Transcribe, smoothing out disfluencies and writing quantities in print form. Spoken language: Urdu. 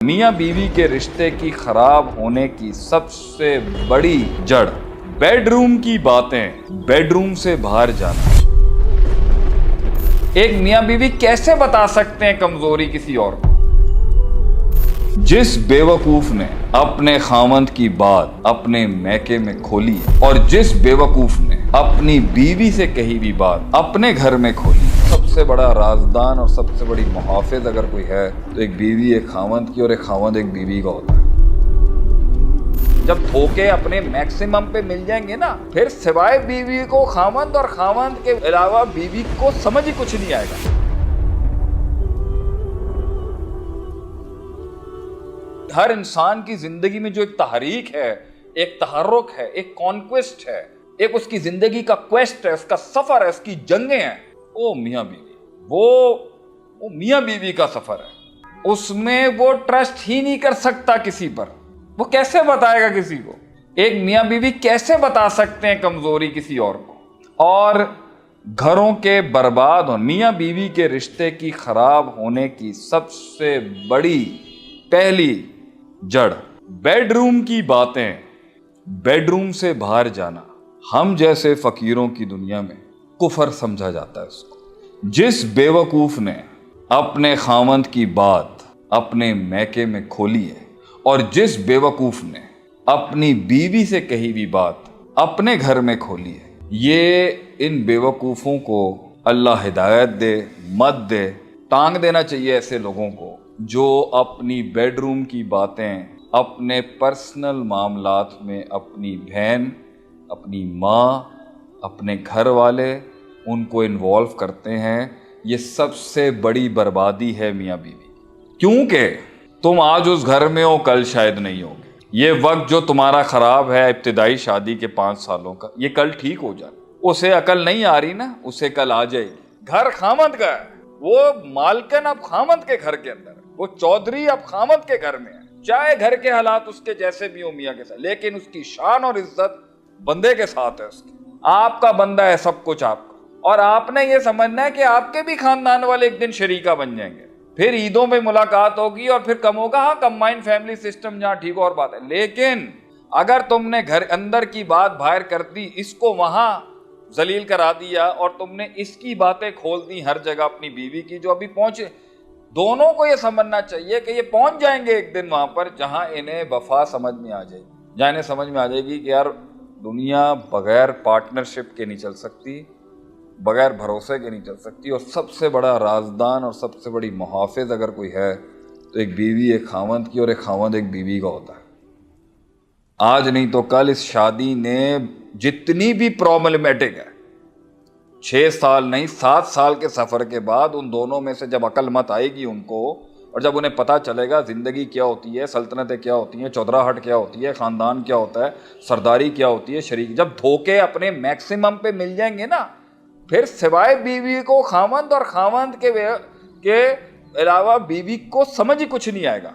میاں بیوی کے رشتے کی خراب ہونے کی سب سے بڑی جڑ بیڈ روم کی باتیں، بیڈ روم سے باہر جانا۔ ایک میاں بیوی کیسے بتا سکتے ہیں کمزوری کسی اور کو؟ جس بیوقوف نے اپنے خاوند کی بات اپنے میکے میں کھولی اور جس بیوقوف نے اپنی بیوی سے کہی بھی بات اپنے گھر میں کھولی، سب سے بڑا رازدان اور سب سے بڑی محافظ اگر کوئی ہے تو ایک بیوی ایک خاوند کی اور ایک خاوند ایک بیوی کا ہوتا ہے۔ جب دھوکے اپنے میکسیمم پہ مل جائیں گے نا، پھر سوائے بیوی کو خاوند اور خاوند کے علاوہ بیوی کو سمجھ ہی کچھ نہیں آئے گا۔ ہر انسان کی زندگی میں جو ایک تحریک ہے، ایک تحرک ہے، ایک کانکویسٹ ہے، ایک اس کی زندگی کا کویسٹ ہے، اس کا سفر ہے، اس کی جنگیں ہیں، وہ میاں بیوی، وہ میاں بیوی کا سفر ہے۔ اس میں وہ ٹرسٹ ہی نہیں کر سکتا کسی پر، وہ کیسے بتائے گا کسی کو؟ ایک میاں بیوی کیسے بتا سکتے ہیں کمزوری کسی اور کو؟ اور گھروں کے برباد اور میاں بیوی کے رشتے کی خراب ہونے کی سب سے بڑی پہلی جڑ بیڈ روم کی باتیں، بیڈ روم سے باہر جانا۔ ہم جیسے فقیروں کی دنیا میں کفر سمجھا جاتا ہے اس کو۔ جس بیوقوف نے اپنے خاوند کی بات اپنے میکے میں کھولی ہے اور جس بیوقوف نے اپنی بیوی سے کہی بھی بات اپنے گھر میں کھولی ہے، یہ ان بیوقوفوں کو اللہ ہدایت دے، مت دے۔ ٹانگ دینا چاہیے ایسے لوگوں کو جو اپنی بیڈ روم کی باتیں اپنے پرسنل معاملات میں اپنی بہن، اپنی ماں، اپنے گھر والے ان کو انوالو کرتے ہیں۔ یہ سب سے بڑی بربادی ہے میاں بیوی، کیونکہ تم آج اس گھر میں ہو، کل شاید نہیں ہوگے۔ یہ وقت جو تمہارا خراب ہے ابتدائی شادی کے 5 سالوں کا، یہ کل ٹھیک ہو جائے۔ اسے عقل نہیں آ رہی نا، اسے کل آ جائے گی۔ گھر خاوند کا ہے، وہ مالکن اب خاوند کے گھر کے اندر ہے، وہ چودھری اب خاوند کے گھر میں ہے، چاہے گھر کے حالات اس کے جیسے بھی ہوں میاں کے ساتھ، لیکن اس کی شان اور عزت بندے کے ساتھ ہے۔ اس کی آپ کا بندہ ہے سب کچھ آپ کا، اور آپ نے یہ سمجھنا ہے کہ آپ کے بھی خاندان والے ایک دن شریکہ بن جائیں گے، پھر عیدوں میں ملاقات ہوگی اور پھر کم ہوگا۔ ہاں، کمبائنڈ فیملی سسٹم جہاں ٹھیک اور بات ہے، لیکن اگر تم نے گھر اندر کی بات باہر کر دی، اس کو وہاں ذلیل کرا دیا اور تم نے اس کی باتیں کھول دی ہر جگہ اپنی بیوی کی جو ابھی پہنچے، دونوں کو یہ سمجھنا چاہیے کہ یہ پہنچ جائیں گے ایک دن وہاں پر جہاں انہیں وفا سمجھ میں آ جائے گی، جہاں انہیں سمجھ میں آ جائے گی کہ یار دنیا بغیر پارٹنرشپ کے نہیں چل سکتی، بغیر بھروسے کے نہیں چل سکتی۔ اور سب سے بڑا رازدان اور سب سے بڑی محافظ اگر کوئی ہے تو ایک بیوی ایک خاوند کی اور ایک خاوند ایک بیوی کا ہوتا ہے۔ آج نہیں تو کل اس شادی نے جتنی بھی پرابلمیٹک ہے، 6 سال نہیں 7 سال کے سفر کے بعد ان دونوں میں سے جب عقل مت آئے گی ان کو، اور جب انہیں پتہ چلے گا زندگی کیا ہوتی ہے، سلطنتیں کیا ہوتی ہیں، چودراہٹ کیا ہوتی ہے، خاندان کیا ہوتا ہے، سرداری کیا ہوتی ہے، شریک، جب دھوکے اپنے میکسیمم پہ مل جائیں گے نا، پھر سوائے بیوی کو خاوند اور خاوند کے علاوہ بیوی کو سمجھ ہی کچھ نہیں آئے گا۔